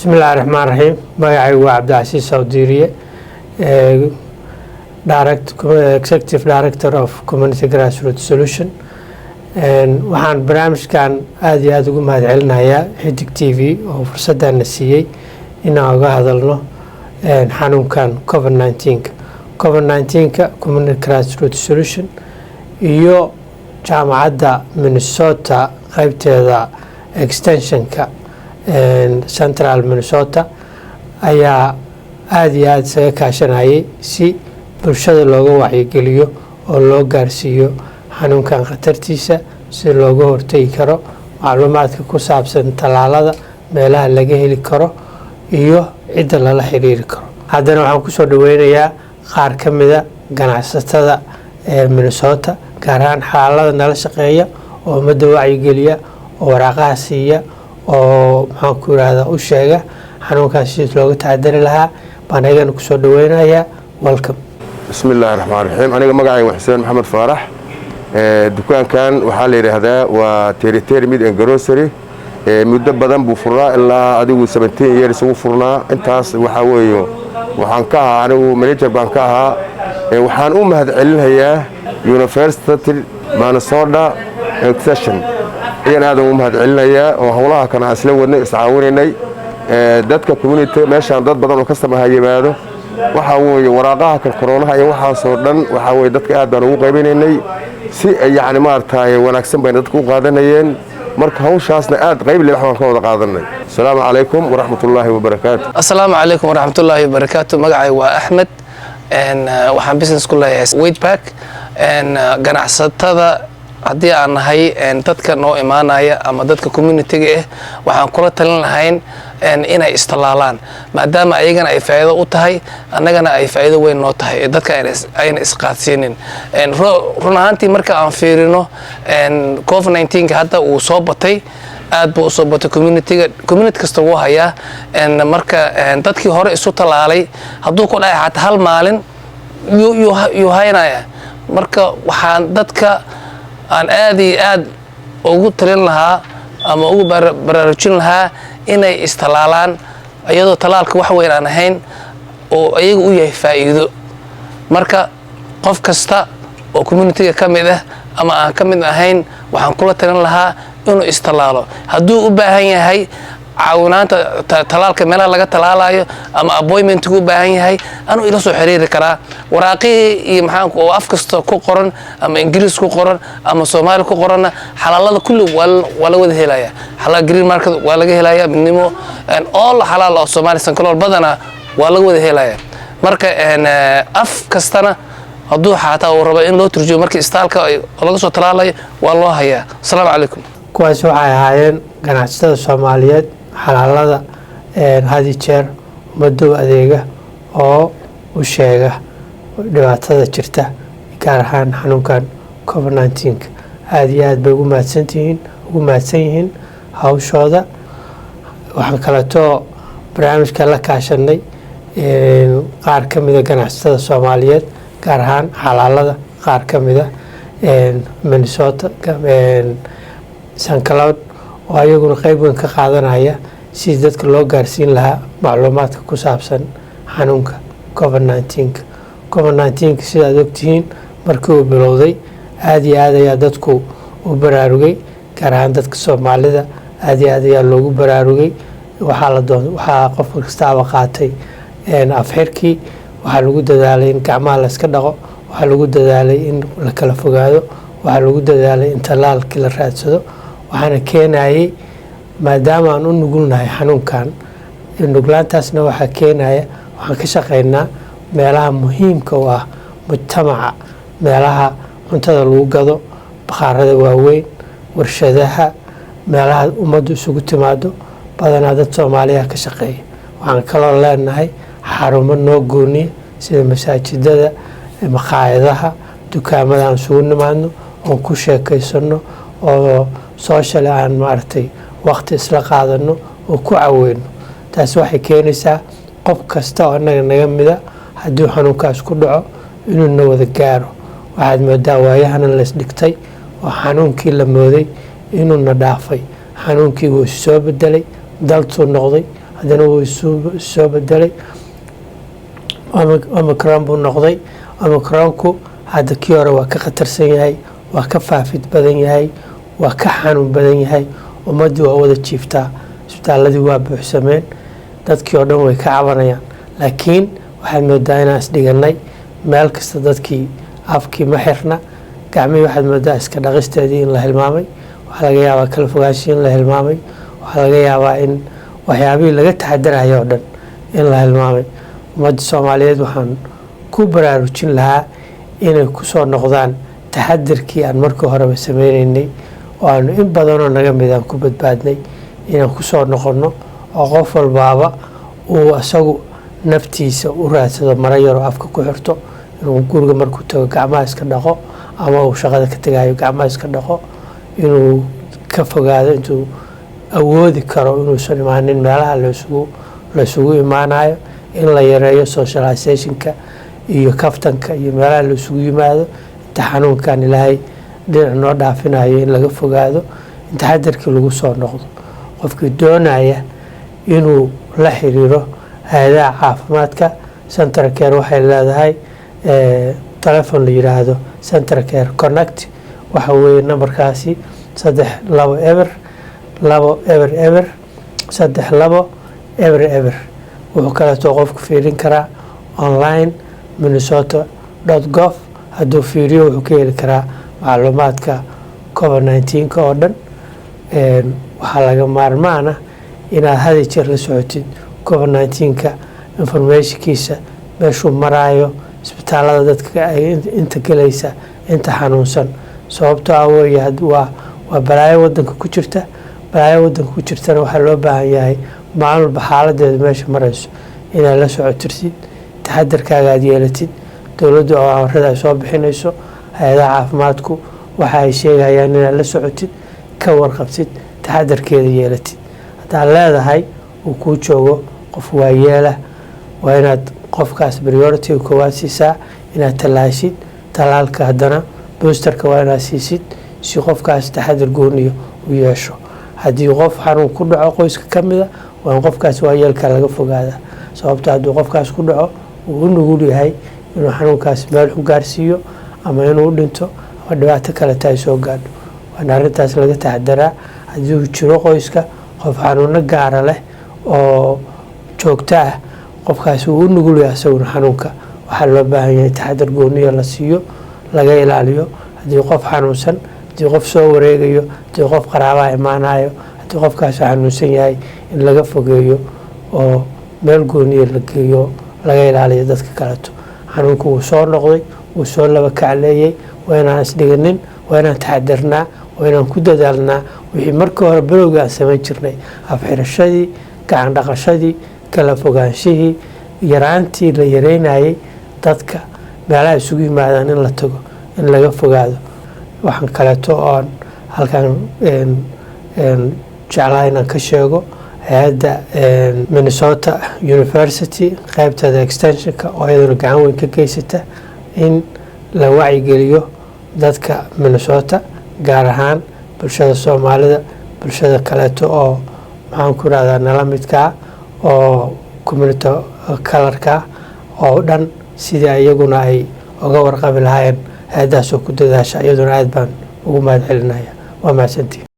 بسم الله الرحمن الرحيم magacaygu waa cabdicasiis sawdiiriye executive director of community grassroots solution waxaan barnaamijkan aad iyo aad ugu mahadcelinayaa xidig t v oo fursadana siiyey inaan uga hadalno xanuunkan covid-19 community grassroots solution iyo jaamacadda Minnesota qaybteeda extensionka Central Minnesota ayaa aad iyo aad isaga kaashanayay si bulshada looga wacyigeliyo oo loo gaarsiiyo xanuunkan khatartiisa si looga hortagi karo macluumaadka ku saabsan tallaalada meelaha laga heli karo iyo cidda lala xiriiri karo. haddana waxaan kusoo dhaweynayaa qaar ka mida ganacsatada Minnesota gaar ahaan xaalada nala shaqeeya oo ummadda wacyigeliya oo waraaqaha siiya oo maxaan ku yiraahdaa u sheega xanuunkaas si looga taxadari lahaa baan ayagana kusoo dhaweynayaa. welcome. bismillaahi raxmaani raxiim. aniga magacayga waa Xuseen Maxamed Faarax. dukaankan waxaa la yiraahdaa waa Territory Meat and Grocery. muddo badan buu furnaa ilaa adigu 17 years uu furnaa. intaas waxa weeyo waxaan ka ahaa anigu manager baan ka ahaa. waxaan u mahadcelinayaa University Minnesota Extension ayaan aad ugu mahadcelinayaa oo hawlaha kana isla wadnay iscaawinaynay dadka community meeshaan dad badan oo customer yimaado waxa weeye waraaqaha kan corona iyo waxa soo dhan waxa weeye dadka aad baan ugu qaybinaynay si yaani maartay wanaagsan bay dadku u qaadanayeen marka hawshaasna aad qayb leh waxaan ka wada qaadanay. Assalaamu calaykum wa rahmatullaahi wa barakaatuh. Assalaamu calaykum wa rahmatullaahi wa barakaatuh. magacaygu waa Axmed waxaan business ku leeyahay Waypack ganacsatada haddii aan nahay dadka noo imaanaya ama dadka community-ga waxaan kula talin lahayn inay istalaalaan maadaama ayagana ay faa'iido u tahay annagana ay faa'iido weyn noo tahay dadka ayna isqaadsiinin. run ahaantii marka aan fiirino covid-19 hadda uu soo batay aad buu soo batay community kasta wuu hayaa marka dadkii hore isu talaalay hadduu ku dhacay xataa hal maalin yuu haynaya. marka waxaan dadka aan aad iyo aad ugu talin lahaa ama ugu baraarujin lahaa inay istalaalaan iyadoo talaalka wax weyn aan ahayn oo ayagu u yahay faa'iido. marka qof kasta oo community-ga ka mid ama aan ka mid ahayn waxaan kula talin lahaa inuu istalaalo hadduu u baahan yahay caawinaanta talaalka meelaha laga talaalayo ama appointment u baahan yahay anuu ila soo xiriiri karaa waraaqii iyo maxaan ku af kasta ku qoran ama Ingiriis ku qoran ama Soomaali ku qoran xalaalada kulli waa la wada helaya. xalaal green market waa laga helaya midnimo all xalaal oo Soomaali sankalol badana waa laga wada helaya. marka af kastana hadduu xataa uu rabo in loo turjumo markii istaalka laga soo talaalayo waa loo hayaa. Assalaamu calaykum. kuwaas waxay ahaayeen ganacsatada Soomaaliyeed xalaalada hadi jeer ummadda adeega oo u sheega dhibaatada jirta gaar ahaan xanuunkan covid-19 aad iyo aad bay ugu mahadsan yihiin hawshooda. waxaan kaleetoo barnaamijka la kaashanay qaar ka mida ganacsatada Soomaaliyeed gaar ahaan xalaalada qaar ka mida Minnesota St. Cloud oo ayaguna qayb weyn ka qaadanaya si dadka loo gaarsiin lahaa macluumaadka ku saabsan xanuunka covid-19 sidaad ogtihiin markii uu bilowday aad iyo aad ayaa dadku u baraarugay gaar ahaan dadka Soomaalida aad iyo aad ayaa loogu baraarugay. waxaa qof kastaaba qaatay afxirkii waxaa lagu dadaalay in gacmaha la iska dhaqo waxaa lagu dadaalay in la kala fogaado waxaa lagu dadaalay in tallaalkii la raadsado waxaana keenayay maadaama aan u nugulnahay xanuunkan nuglaantaasna waxaa keenaya waxaan ka shaqaynaa meelaha muhiimka u ah mujtamaca meelaha cuntada lagu gado bakhaarada waaweyn warshadaha meelaha ummaddu isugu timaado badanaa dad Soomaaliya ka shaqeeya. waxaan kaloo leenahay xarumo noo gooniya sida masaajidada maqaayadaha dukaamada aan isugu nimaadno oon ku sheekaysano oo social aan maartay waqti isla qaadano oo ku caaweyno. taas waxay keenaysaa qof kasta oo naga mida haddii xanuunkaas ku dhaco inuu na wada gaaro. waxaad moodaa waayahana la isdhigtay oo xanuunkii la mooday inuu na dhaafay xanuunkii wuu soo bedelay daltuu noqday haddana wuu soo bedelay, omicron buu noqday. Omicronku hadda kii hore waa ka khatarsan yahay, waa ka faafid badan yahay, waa ka xanuun badan yahay. ummaddii waa wada jiiftaa, isbitaaladii waa buuxsameen, dadkii oo dhan way ka cabanayaan. laakiin waxaad moodaa inaan isdhiganay, meel kasta dadkii afkii ma xirna, gacmihii waxaad moodaa iska dhaqisteedii in la hilmaamay, waxaa laga yaabaa kala fogaanshii in la hilmaamay, waxaa laga yaabaa in waxyaabihii laga taxadarayo oo dhan in la hilmaamay. ummadda Soomaaliyeed waxaan ku baraarujin lahaa inay ku soo noqdaan taxadarkii aan markii horeba sameynaynay, oo aanu in badanoo naga mid aan ku badbaadnay, inaan ku soo noqonno oo qof walbaaba uu asagu naftiisa u raadsado maro yaroo afka ku xirto, inuu guriga markuu tago gacmaha iska dhaqo, ama uu shaqada ka tagayo gacmaha iska dhaqo, inuu ka fogaado intuu awoodi karo inuusan imaanin meelaha la isugu imaanayo, in la yareeyo socializationka iyo kaftanka iyo meelaha la isugu yimaado. inta xanuunkan ilaahay dhinac noo dhaafinayo in laga fogaado, in taxadarkii lagu soo noqdo. qofkii doonaya inuu la xiriiro hay'adaha caafimaadka, Central Care waxay leedahay telefon la yiraahdo Central Care Connect. waxa weeye nambarkaasi 32 2 32 32. wuxuu kaleeto qofku fiirin karaa online minnesota.gov. hadduu fiiriyo wuxuu ka heli karaa macluumaadka COVID-19 oo dhan. waxaa laga maarmaana inaad hadi jeer la socotid COVID-19 informationkiisa, meeshuu maraayo, isbitaalada dadka ay inta gelaysa, inta xanuunsan. sababtoo ah weeye waa balaayo wadanka ku jirta. balaayo wadanka ku jirtana waxaa loo baahan yahay maalin walba xaaladeeda meesha marayso inaad la socotirsid, taxadarkaaga aad yeelatid. dowladdu oo amarada ay soo bixinayso, hay-adaha caafimaadku waxa ay sheegayaan inaad la socotid, ka warqabtid, taxadarkeeda yeelatid. haddaad leedahay uu kuu joogo qof waayeela, waa inaad qofkaas priority koowaad siisaa, inaad tallaashid. tallaalka haddana boosterka waa inaad siisid si qofkaas taxadar gooniyo u yeesho. haddii qof xanuun ku dhaco qoyska ka mida, waa in qofkaas waayeelka laga fogaada. sababta hadduu qofkaas ku dhaco uu u nugul yahay inuu xanuunkaas meel xun gaarsiiyo, ama inuu u dhinto, ama dhibaato kale tahay soo gaadho. waana arrintaas laga taxadaraa. haddii uu jiro qoyska qof xanuuno gaara leh oo joogto ah, qofkaas uu u nugul yahay isaguna xanuunka, waxaa loo baahan yahay taxadar gooniyo la siiyo, laga ilaaliyo. haddii qof xanuunsan, haddii qof soo wareegayo, haddii qof qaraabaha imaanayo, haddii qofkaas xanuunsan yahay, in laga fogeeyo oo meel gooniyo la geeyo, laga ilaaliyo dadka kaleeto. xanuunku wuu soo noqday, wuu soo laba kacleeyey. waa inaan isdhiganin, waa inaan taxadarnaa, waa inaan ku dadaalnaa wixii markii hore bilowga aan samayn jirnay, afxirashadii, gacan dhaqashadii, kala fogaanshihii, yaraantii la yareynayay dadka meelaha isugu yimaadaan in la tago, in laga fogaado. waxaan kaleeto oon halkan jeclaa inaan ka sheego hay-adda Minnesota University qaybteeda extensionka, oo iyaduna gacan weyn ka geysata in la wacyigeliyo dadka Minnesota, gaar ahaan bulshada Soomaalida, bulshada kaleeto oo maxaan ku rahdaa nala midkaa, oo community colorka oo dhan, sidii iyaguna ay uga warqabi lahaayeen hay-adahaas oo ku dadaasha. iyaduna aad baan ugu mahad celinaya. waa mahadsantihiin.